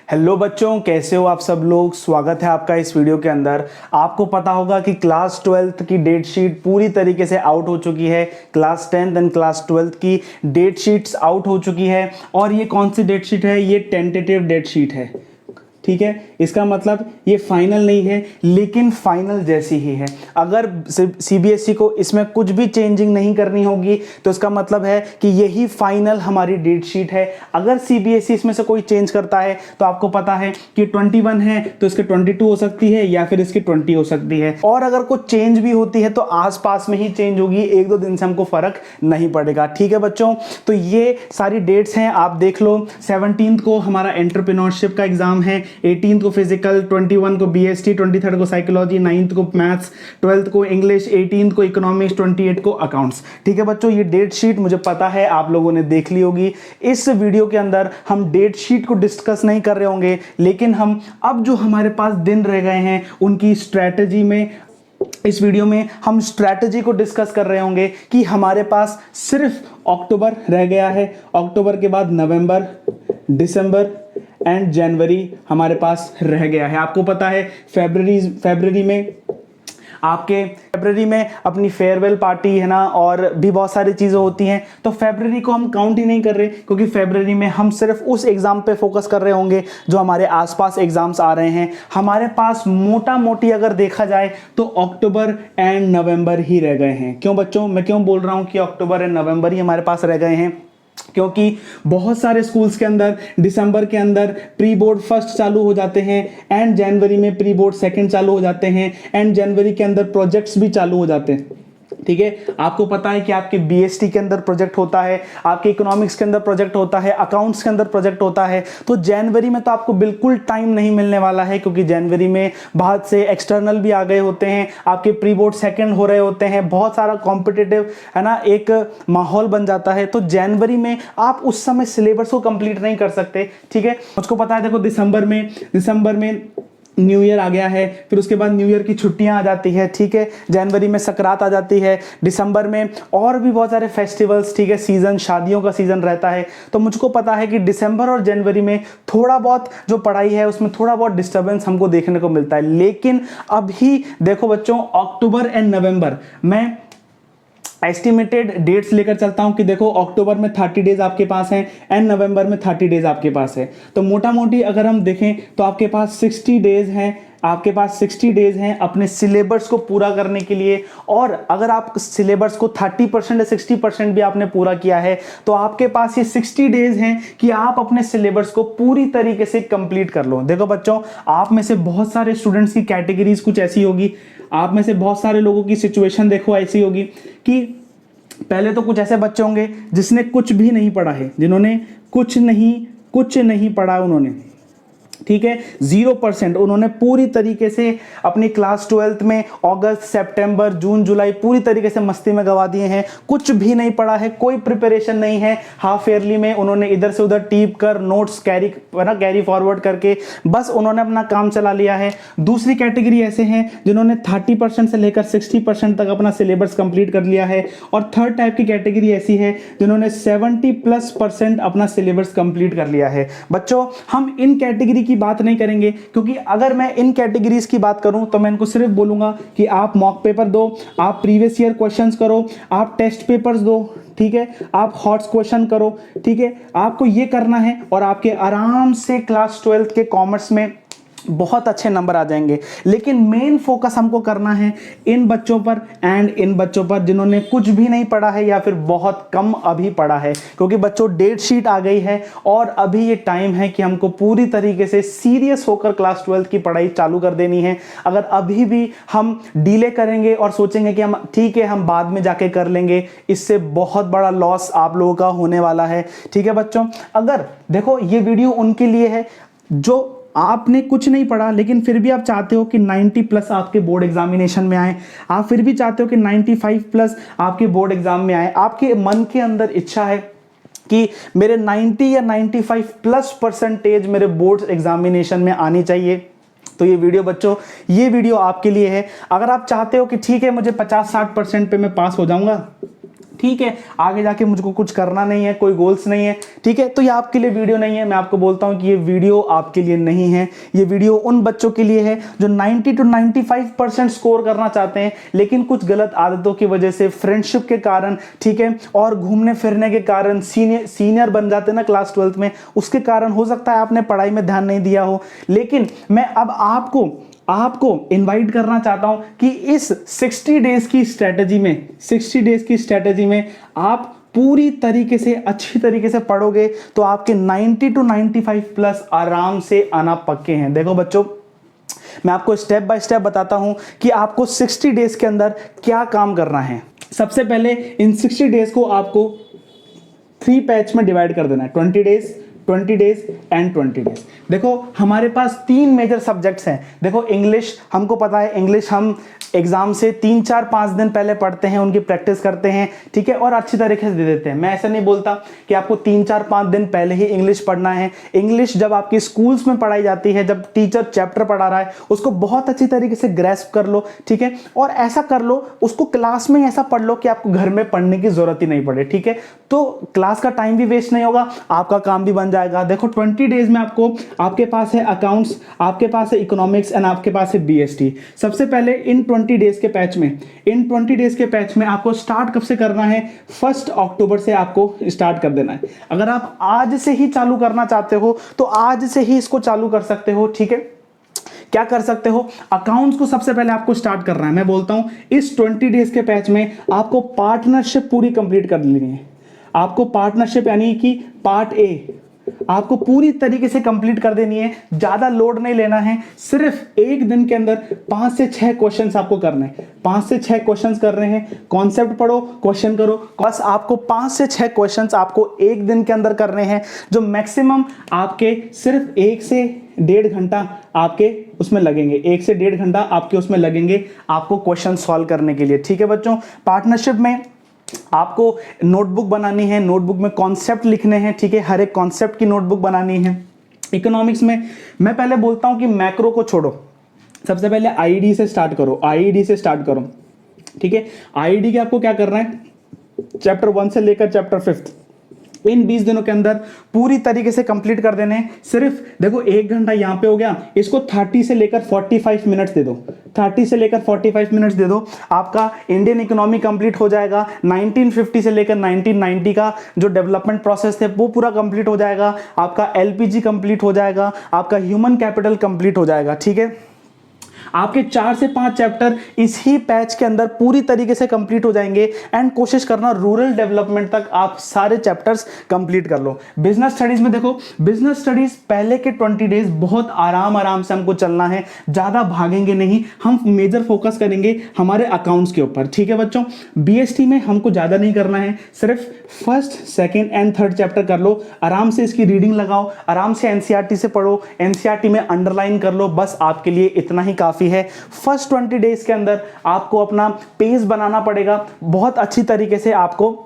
Hello बच्चों, कैसे हो आप सब लोग। स्वागत है आपका इस वीडियो के अंदर। आपको पता होगा कि क्लास 12th की डेट शीट पूरी तरीके से आउट हो चुकी है। Class 10th and class 12th की डेट शीट्स आउट हो चुकी है। और ये कौन सी डेट शीट है? ये टेंटेटिव डेट शीट है। ठीक है, इसका मतलब ये फाइनल नहीं है, लेकिन फाइनल जैसी ही है। अगर सीबीएसई को इसमें कुछ भी चेंजिंग नहीं करनी होगी तो इसका मतलब है कि यही फाइनल हमारी डेट शीट है। अगर सीबीएसई इसमें से कोई चेंज करता है तो आपको पता है कि 21 है तो इसके 22 हो सकती है या फिर इसकी 20 हो सकती है। और अगर कुछ चेंज भी होती है तो आसपास में ही चेंज होगी, एक दो दिन से हमको फर्क नहीं पड़ेगा। ठीक है बच्चों, तो ये सारी डेट्स हैं, आप देख लो। 17 को हमारा एंटरप्रेन्योरशिप का एग्जाम है, 18 को फिजिकल, 21 को बीएसटी, 23 को साइकोलॉजी, 9th को मैथ्स, 12th को इंग्लिश, 18 को इकोनॉमिक्स, 28 को अकाउंट्स। ठीक है बच्चों, ये डेट शीट मुझे पता है आप लोगों ने देख ली होगी। इस वीडियो के अंदर हम डेट शीट को डिस्कस नहीं कर रहे होंगे, लेकिन हम अब जो हमारे पास दिन रह गए हैं उनकी स्ट्रैटेजी में, इस वीडियो में हम स्ट्रैटेजी को डिस्कस कर रहे होंगे कि हमारे पास सिर्फ अक्टूबर रह गया है। अक्टूबर के बाद नवंबर, दिसंबर एंड जनवरी हमारे पास रह गया है। आपको पता है फरवरी में अपनी फेयरवेल पार्टी है ना, और भी बहुत सारी चीज़ें होती हैं। तो फरवरी को हम काउंट ही नहीं कर रहे, क्योंकि फरवरी में हम सिर्फ उस एग्ज़ाम पे फोकस कर रहे होंगे जो हमारे आसपास एग्ज़ाम्स आ रहे हैं। हमारे पास मोटा मोटी अगर देखा जाए तो अक्टूबर एंड नवंबर ही रह गए हैं। क्यों बच्चों, मैं क्यों बोल रहा हूँ कि अक्टूबर एंड नवंबर ही हमारे पास रह गए हैं? क्योंकि बहुत सारे स्कूल्स के अंदर दिसंबर के अंदर प्री बोर्ड फर्स्ट चालू हो जाते हैं एंड जनवरी में प्री बोर्ड सेकंड चालू हो जाते हैं एंड जनवरी के अंदर प्रोजेक्ट्स भी चालू हो जाते हैं। ठीक है, आपको पता है कि आपके बीएसटी के अंदर प्रोजेक्ट होता है, आपके इकोनॉमिक्स के अंदर प्रोजेक्ट होता है, अकाउंट्स के अंदर प्रोजेक्ट होता है। तो जनवरी में तो आपको बिल्कुल टाइम नहीं मिलने वाला है, क्योंकि जनवरी में बाहर से एक्सटर्नल भी आ गए होते हैं, आपके प्री बोर्ड सेकंड हो रहे होते हैं, बहुत सारा कॉम्पिटिटिव है ना एक माहौल बन जाता है। तो जनवरी में आप उस समय सिलेबस को कंप्लीट नहीं कर सकते। ठीक है, मुझको पता है, देखो दिसंबर में न्यू ईयर आ गया है, फिर उसके बाद न्यू ईयर की छुट्टियां आ जाती है। ठीक है, जनवरी में सकरात आ जाती है, दिसंबर में और भी बहुत सारे फेस्टिवल्स, ठीक है, सीजन, शादियों का सीजन रहता है। तो मुझको पता है कि दिसंबर और जनवरी में थोड़ा बहुत जो पढ़ाई है उसमें थोड़ा बहुत डिस्टर्बेंस हमको देखने को मिलता है। लेकिन अभी देखो बच्चों, अक्टूबर एंड नवंबर में एस्टिमेटेड डेट्स लेकर चलता हूं कि देखो अक्टूबर में 30 डेज आपके पास हैं एंड नवंबर में 30 डेज आपके पास है। तो मोटा मोटी अगर हम देखें तो आपके पास 60 डेज हैं, आपके पास 60 डेज हैं अपने सिलेबस को पूरा करने के लिए। और अगर आप सिलेबस को 30% या 60% भी आपने पूरा किया है तो आपके पास ये 60 डेज हैं कि आप अपने सिलेबस को पूरी तरीके से कंप्लीट कर लो। देखो बच्चों, आप में से बहुत सारे स्टूडेंट्स की कैटेगरीज कुछ ऐसी होगी, आप में से बहुत सारे लोगों की सिचुएशन देखो ऐसी होगी कि पहले तो कुछ ऐसे बच्चे होंगे जिसने कुछ भी नहीं पढ़ा है, जिन्होंने कुछ नहीं पढ़ा उन्होंने, ठीक है, 0%। उन्होंने पूरी तरीके से अपनी क्लास 12th में अगस्त, सितंबर, जून, जुलाई पूरी तरीके से मस्ती में गवा दिए हैं। कुछ भी नहीं पढ़ा है, कोई प्रिपरेशन नहीं है। हाफ ईयरली में उन्होंने इधर से उधर टीप कर नोट्स कैरी फॉरवर्ड करके बस उन्होंने अपना काम चला लिया है। दूसरी कैटेगरी ऐसे हैं जिन्होंने 30% से लेकर 60% तक अपना सिलेबस कंप्लीट कर लिया है। और थर्ड टाइप की कैटेगरी ऐसी है जिन्होंने 70+% अपना सिलेबस कंप्लीट कर लिया है। बच्चों, हम इन कैटेगरी की बात नहीं करेंगे, क्योंकि अगर मैं इन कैटेगरीज की बात करूं तो मैं इनको सिर्फ बोलूंगा कि आप मॉक पेपर दो, आप प्रीवियस ईयर क्वेश्चंस करो, आप टेस्ट पेपर्स दो, ठीक है, आप हॉट्स क्वेश्चन करो। ठीक है, आपको ये करना है और आपके आराम से क्लास 12th के कॉमर्स में बहुत अच्छे नंबर आ जाएंगे। लेकिन मेन फोकस हमको करना है इन बच्चों पर एंड इन बच्चों पर जिन्होंने कुछ भी नहीं पढ़ा है या फिर बहुत कम अभी पढ़ा है। क्योंकि बच्चों, डेट शीट आ गई है और अभी ये टाइम है कि हमको पूरी तरीके से सीरियस होकर क्लास 12th की पढ़ाई चालू कर देनी है। अगर अभी भी हम डिले करेंगे और सोचेंगे कि हम ठीक है हम बाद में जाके कर लेंगे, इससे बहुत बड़ा लॉस आप लोगों का होने वाला है। ठीक है बच्चों, अगर देखो ये वीडियो उनके लिए है जो आपने कुछ नहीं पढ़ा लेकिन फिर भी आप चाहते हो कि 90+ आपके बोर्ड एग्जामिनेशन में आए, आप फिर भी चाहते हो कि 95+ आपके बोर्ड एग्जाम में आए, आपके मन के अंदर इच्छा है कि मेरे 90 या 95+% मेरे बोर्ड एग्जामिनेशन में आनी चाहिए। तो ये वीडियो बच्चों, ये वीडियो आपके लिए है। अगर आप चाहते हो कि ठीक है मुझे 50-60% पे मैं पास हो जाऊंगा, ठीक है, आगे जाके मुझको कुछ करना नहीं है, कोई गोल्स नहीं है, ठीक है, तो ये आपके लिए वीडियो नहीं है। मैं आपको बोलता हूं कि ये वीडियो आपके लिए नहीं है, ये वीडियो उन बच्चों के लिए है जो 90 to 95% स्कोर करना चाहते हैं, लेकिन कुछ गलत आदतों की वजह से, फ्रेंडशिप के कारण, ठीक है, और घूमने फिरने के कारण सीनियर बन जाते हैं ना क्लास 12th में, उसके कारण हो सकता है आपने पढ़ाई में ध्यान नहीं दिया हो। लेकिन मैं अब आपको इनवाइट करना चाहता हूं कि इस 60 डेज की स्ट्रेटजी में आप पूरी तरीके से, अच्छी तरीके से पढ़ोगे तो आपके 90 to 95 प्लस आराम से आना पक्के हैं। देखो बच्चों, मैं आपको स्टेप बाय स्टेप बताता हूं कि आपको 60 डेज के अंदर क्या काम करना है। सबसे पहले इन 60 डेज को आपको 3 बैच में डिवाइड कर देना है, 20 डेज एंड 20 डेज। देखो हमारे पास 3 मेजर सब्जेक्ट्स हैं। देखो इंग्लिश, हमको पता है इंग्लिश हम एग्जाम से 3-4-5 दिन पहले पढ़ते हैं, उनकी प्रैक्टिस करते हैं, ठीक है, और अच्छी तरीके से दे देते हैं। मैं ऐसा नहीं बोलता कि आपको 3-4-5 दिन पहले ही इंग्लिश पढ़ना है। इंग्लिश जब आपकी स्कूल्स में पढ़ाई जाती है, जब टीचर चैप्टर पढ़ा रहा है, उसको बहुत अच्छी तरीके से ग्रैस्प कर लो, ठीक है, और ऐसा कर लो, उसको क्लास में ऐसा पढ़ लो कि आपको घर में पढ़ने की जरूरत ही नहीं पड़े, ठीक है, तो क्लास का टाइम भी वेस्ट नहीं होगा, आपका काम भी बन जाएगा। देखो 20 डेज में आपके पास है अकाउंट्स, आपके पास है इकोनॉमिक्स एंड आपके पास है बीएसटी। सबसे पहले इन 20 डेज के पैच में आपको स्टार्ट कब से करना है? 1 अक्टूबर से आपको स्टार्ट कर देना है। अगर आप आज से ही चालू करना चाहते हो तो आज से ही इसको चालू कर सकते हो, ठीक है। क्या कर सकते हो? अकाउंट्स को सबसे पहले आपको स्टार्ट करना है। मैं बोलता हूं इस 20 डेज के पैच में आपको पार्टनरशिप पूरी कंप्लीट कर लेनी है। आपको पार्टनरशिप यानी कि पार्ट ए आपको पूरी तरीके से कंप्लीट कर देनी है। ज्यादा लोड नहीं लेना है, सिर्फ एक दिन के अंदर 5 से 6 क्वेश्चंस आपको करने हैं। 5 से 6 क्वेश्चंस कर रहे हैं, कॉन्सेप्ट पढ़ो, क्वेश्चन करो, बस आपको 5 से 6 क्वेश्चंस आपको एक दिन के अंदर करने हैं, जो मैक्सिमम आपके सिर्फ 1 से 1.5 घंटा आपके उसमें लगेंगे। 1 से 1.5 घंटा आपके उसमें लगेंगे आपको क्वेश्चन सॉल्व करने के लिए, ठीक है बच्चों। पार्टनरशिप में आपको नोटबुक बनानी है, नोटबुक में कॉन्सेप्ट लिखने हैं, ठीक है, हर एक कॉन्सेप्ट की नोटबुक बनानी है। इकोनॉमिक्स में मैं पहले बोलता हूं कि मैक्रो को छोड़ो, सबसे पहले आईडी से स्टार्ट करो, ठीक है। आईडी के आपको क्या करना है? चैप्टर 1 से लेकर चैप्टर 5 इन 20 दिनों के अंदर पूरी तरीके से कंप्लीट कर देने हैं। सिर्फ देखो 1 घंटा यहां पे हो गया, इसको 30 से लेकर 45 मिनट्स दे दो, 30 से लेकर 45 मिनट्स दे दो, आपका इंडियन इकोनॉमी कंप्लीट हो जाएगा। 1950 से लेकर 1990 का जो डेवलपमेंट प्रोसेस थे वो पूरा कंप्लीट हो जाएगा, आपका एलपीजी कंप्लीट हो जाएगा, आपका ह्यूमन कैपिटल कंप्लीट हो जाएगा, ठीक है। आपके 4 से 5 चैप्टर इसी पैच के अंदर पूरी तरीके से कंप्लीट हो जाएंगे। एंड कोशिश करना रूरल डेवलपमेंट तक आप सारे चैप्टर्स कंप्लीट कर लो। बिजनेस स्टडीज में देखो, बिजनेस स्टडीज पहले के 20 डेज बहुत आराम से हमको चलना है, ज्यादा भागेंगे नहीं, हम मेजर फोकस करेंगे हमारे अकाउंट्स के ऊपर, ठीक है बच्चों। बीएसटी में हमको ज्यादा नहीं करना है, सिर्फ 1st, 2nd and 3rd chapter कर लो, आराम से इसकी रीडिंग लगाओ, आराम से एनसीईआरटी से पढ़ो, एनसीईआरटी में अंडरलाइन कर लो, बस आपके लिए इतना ही काफी है। फर्स्ट 20 डेज के अंदर आपको अपना पेस बनाना पड़ेगा, बहुत अच्छी तरीके से आपको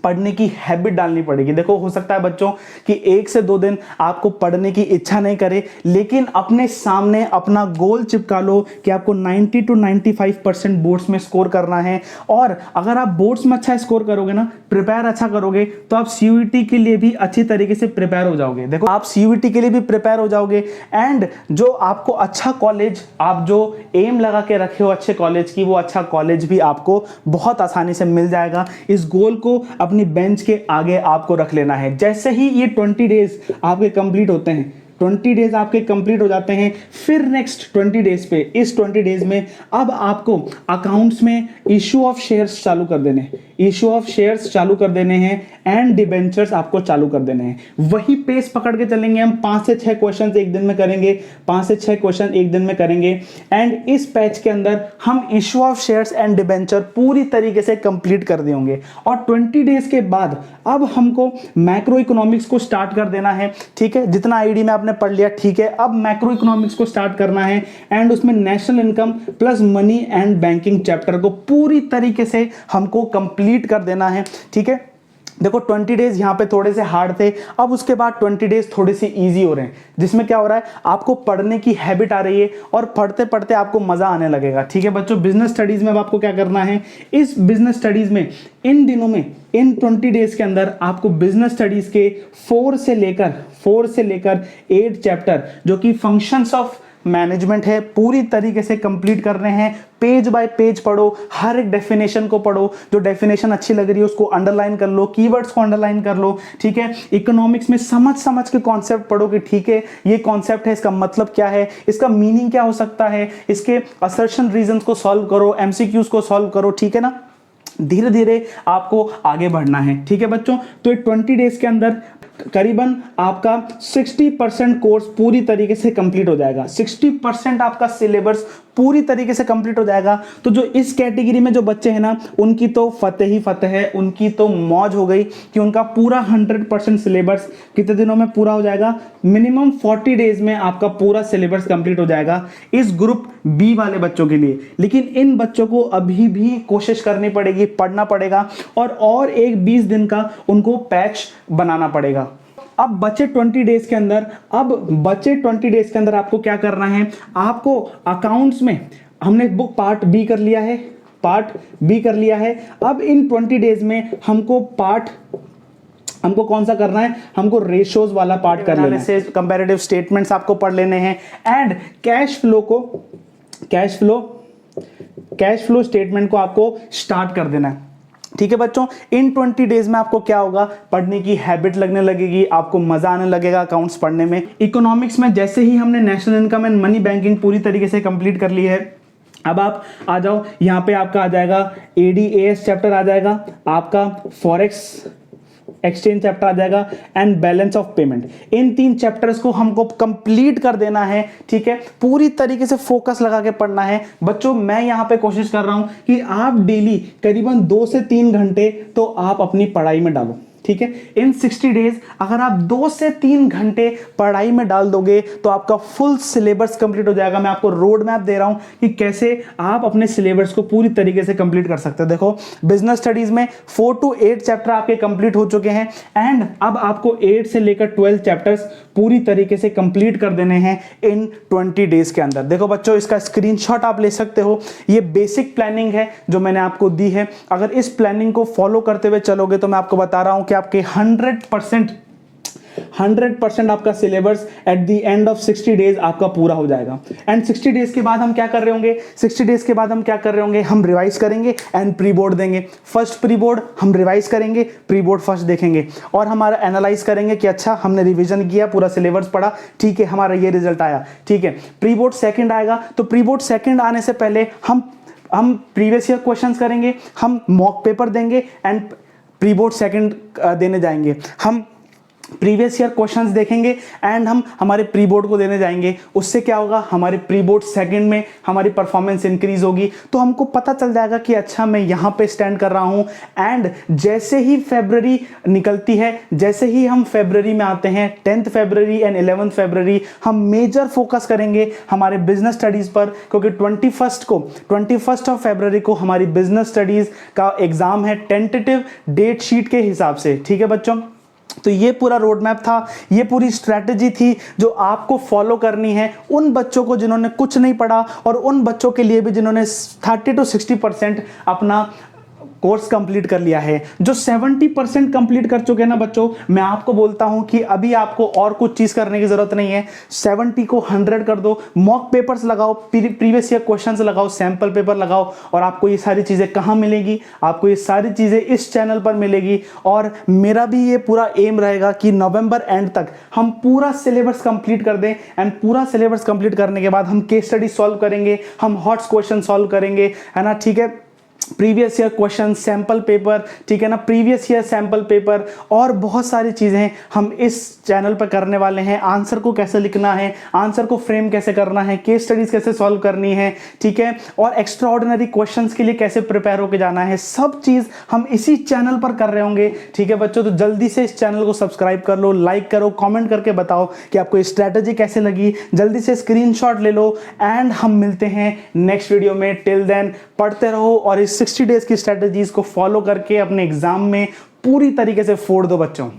पढ़ने की हैबिट डालनी पड़ेगी। देखो हो सकता है बच्चों कि 1 से 2 दिन आपको पढ़ने की इच्छा नहीं करे, लेकिन अपने सामने अपना गोल चिपका लो कि आपको 90 to 95% बोर्ड्स में स्कोर करना है। और अगर आप बोर्ड्स में अच्छा स्कोर करोगे ना, प्रिपेयर अच्छा करोगे, तो आप सीयूईटी के लिए भी अच्छी तरीके से प्रिपेयर हो जाओगे। देखो आप सीयूईटी के लिए भी प्रिपेयर हो जाओगे, एंड जो आपको अच्छा कॉलेज, आप जो एम लगा के रखे हो अच्छे कॉलेज की, वो अच्छा कॉलेज भी आपको बहुत आसानी से मिल जाएगा। इस गोल को अपनी बेंच के आगे आपको रख लेना है। जैसे ही ये 20 डेज आपके कंप्लीट होते हैं, 20 डेज आपके कंप्लीट हो जाते हैं, फिर नेक्स्ट 20 डेज पे, इस 20 डेज में अब आपको अकाउंट्स में इशू ऑफ शेयर्स चालू कर देने हैं, इशू ऑफ शेयर्स चालू कर देने हैं, एंड डिबेंचर्स आपको चालू कर देने हैं। वही पेस पकड़ के चलेंगे हम, 5 से 6 क्वेश्चन एक दिन में करेंगे, 5 से 6 क्वेश्चन एक दिन में करेंगे। एंड इस पैच के अंदर हम issue of shares and debenture पूरी तरीके से कंप्लीट कर देंगे। और 20 डेज के बाद अब हमको मैक्रो इकोनॉमिक्स को स्टार्ट कर देना है, ठीक है। जितना आईडी में आपने पढ़ लिया, ठीक है, अब मैक्रो इकोनॉमिक्स को स्टार्ट करना है, एंड उसमें national income plus money and banking chapter को पूरी तरीके से हमको कंप्लीट कर देना है, ठीक है। देखो 20 डेज यहाँ पे थोड़े से हार्ड थे, अब उसके बाद 20 डेज थोड़े से इजी हो रहे हैं, जिसमें क्या हो रहा है, आपको पढ़ने की हैबिट आ रही है और पढ़ते पढ़ते आपको मजा आने लगेगा, ठीक है बच्चों। बिजनेस स्टडीज में अब आपको क्या करना है, इस बिजनेस स्टडीज में इन दिनों में, इन 20 डेज के अंदर आपको बिजनेस स्टडीज के 4 से लेकर 8 चैप्टर जो कि फंक्शंस ऑफ मैनेजमेंट है पूरी तरीके से कंप्लीट कर रहे हैं। पेज बाय पेज पढ़ो, हर एक डेफिनेशन को पढ़ो, जो डेफिनेशन अच्छी लग रही है उसको अंडरलाइन कर लो, कीवर्ड्स को अंडरलाइन कर लो, ठीक है। इकोनॉमिक्स में समझ के कॉन्सेप्ट पढ़ो कि ठीक है ये कॉन्सेप्ट है, इसका मतलब क्या है, इसका मीनिंग क्या हो सकता है, इसके असर्शन रीजंस को सॉल्व करो, एमसीक्यूज को सॉल्व करो, ठीक है ना। धीरे धीरे आपको आगे बढ़ना है, ठीक है बच्चों। तो ये 20 डेज के अंदर करीबन आपका 60% कोर्स पूरी तरीके से कंप्लीट हो जाएगा, 60% आपका सिलेबस पूरी तरीके से कंप्लीट हो जाएगा। तो जो इस कैटेगरी में जो बच्चे हैं ना, उनकी तो फतेह ही फतेह है, उनकी तो मौज हो गई कि उनका पूरा 100% सिलेबस कितने दिनों में पूरा हो जाएगा। मिनिमम 40 डेज में आपका पूरा सिलेबस कंप्लीट हो जाएगा इस ग्रुप बी वाले बच्चों के लिए। लेकिन इन बच्चों को अभी भी कोशिश करनी पड़ेगी, पढ़ना पड़ेगा और एक 20 दिन का उनको पैच बनाना पड़ेगा। अब बचे 20 डेज के अंदर आपको क्या करना है, आपको अकाउंट्स में हमने बुक पार्ट बी कर लिया है। अब इन 20 डेज में हमको कौन सा करना है, हमको रेशियोज वाला पार्ट कर लेना है। कंपैरेटिव स्टेटमेंट्स आपको पढ़ लेने हैं एंड कैश फ्लो स्टेटमेंट को आपको स्टार्ट कर देना है, ठीक है बच्चों। इन 20 डेज में आपको क्या होगा, पढ़ने की हैबिट लगने लगेगी, आपको मजा आने लगेगा अकाउंट्स पढ़ने में। इकोनॉमिक्स में जैसे ही हमने national income and money banking पूरी तरीके से कंप्लीट कर ली है, अब आप आ जाओ यहां पे, आपका आ जाएगा ADAS चैप्टर आ जाएगा, आपका फॉरेक्स एक्सचेंज चैप्टर आ जाएगा and balance of payment. In 3 chapters को हमको कंप्लीट कर देना है, ठीक है। पूरी तरीके से फोकस लगा के पढ़ना है बच्चों। मैं यहां पे कोशिश कर रहा हूं कि आप डेली करीबन 2 से 3 घंटे तो आप अपनी पढ़ाई में डालो, ठीक है। इन 60 डेज अगर आप 2 से 3 घंटे पढ़ाई में डाल दोगे तो आपका फुल सिलेबस कंप्लीट हो जाएगा। मैं आपको रोड मैप दे रहा हूं कि कैसे आप अपने सिलेबस को पूरी तरीके से कंप्लीट कर सकते हो। देखो, बिजनेस स्टडीज में 4 to 8 चैप्टर आपके कंप्लीट हो चुके हैं एंड अब आपको 8 से लेकर 12 चैप्टर्स पूरी तरीके से कंप्लीट कर देने हैं इन 20 डेज के अंदर। देखो बच्चों, इसका स्क्रीनशॉट आप ले सकते हो। ये बेसिक प्लानिंग है जो मैंने आपको दी है। अगर इस प्लानिंग को फॉलो करते हुए चलोगे तो मैं आपको बता रहा हूं कि आपके 100% आपका syllabus at the end of 60 days आपका पूरा हो जाएगा। एंड 60 डेज के बाद हम क्या कर रहे होंगे, हम रिवाइज करेंगे एंड प्री बोर्ड देंगे। फर्स्ट प्री बोर्ड हम रिवाइज करेंगे, प्री बोर्ड फर्स्ट देखेंगे और हमारा एनालाइज करेंगे कि अच्छा हमने रिवीजन किया, पूरा सिलेबस पढ़ा, ठीक है, हमारा ये रिजल्ट आया, ठीक है। प्री बोर्ड सेकंड आएगा, तो प्री बोर्ड सेकंड आने से पहले हम प्रीवियस ईयर क्वेश्चंस करेंगे, हम मॉक पेपर देंगे एंड प्री बोर्ड सेकंड देने जाएंगे। हम प्रीवियस ईयर क्वेश्चंस देखेंगे एंड हम हमारे प्री बोर्ड को देने जाएंगे। उससे क्या होगा, हमारे प्री बोर्ड सेकंड में हमारी परफॉर्मेंस इंक्रीज होगी। तो हमको पता चल जाएगा कि अच्छा मैं यहाँ पे स्टैंड कर रहा हूँ। एंड जैसे ही फरवरी निकलती है, जैसे ही हम फरवरी में आते हैं, 10th फरवरी एंड 11th फरवरी, हम मेजर फोकस करेंगे हमारे बिजनेस स्टडीज पर, क्योंकि 21st ऑफ फरवरी को हमारी बिजनेस स्टडीज का एग्जाम है टेंटेटिव डेट शीट के हिसाब से, ठीक है बच्चों। तो ये पूरा रोड मैप था, ये पूरी स्ट्रैटेजी थी जो आपको फॉलो करनी है उन बच्चों को जिन्होंने कुछ नहीं पढ़ा और उन बच्चों के लिए भी जिन्होंने 30 to 60% अपना कोर्स कंप्लीट कर लिया है। जो 70% कंप्लीट कर चुके हैं ना बच्चों, मैं आपको बोलता हूं कि अभी आपको और कुछ चीज करने की जरूरत नहीं है। 70 को 100 कर दो, मॉक पेपर्स लगाओ, प्रीवियस ईयर क्वेश्चंस लगाओ, सैंपल पेपर लगाओ और आपको ये सारी चीजें कहां मिलेगी, आपको ये सारी चीजें इस चैनल पर मिलेगी। और मेरा भी ये पूरा एम रहेगा कि नवंबर एंड तक हम पूरा सिलेबस कंप्लीट कर दें एंड पूरा सिलेबस कंप्लीट करने के बाद हम केस स्टडी सॉल्व करेंगे, हम हॉट क्वेश्चन सॉल्व करेंगे, है ना, ठीक है। Previous year question, sample paper, ठीक है ना, प्रीवियस ईयर सैंपल पेपर और बहुत सारी चीजें हम इस चैनल पर करने वाले हैं। आंसर को कैसे लिखना है, आंसर को फ्रेम कैसे करना है, केस स्टडीज कैसे सॉल्व करनी है, ठीक है, और एक्स्ट्रा ऑर्डिनरी क्वेश्चंस के लिए कैसे प्रिपेयर होकर जाना है, सब चीज हम इसी चैनल पर कर रहे होंगे, ठीक है बच्चों। तो जल्दी से इस चैनल को सब्सक्राइब कर लो, लाइक करो, कॉमेंट करके बताओ कि आपको ये स्ट्रैटेजी कैसे लगी। जल्दी से स्क्रीनशॉट ले लो एंड हम मिलते हैं नेक्स्ट वीडियो में। टिल देन पढ़ते रहो और इस 60 डेज की स्ट्रेटजीज को फॉलो करके अपने एग्जाम में पूरी तरीके से फोड़ दो बच्चों।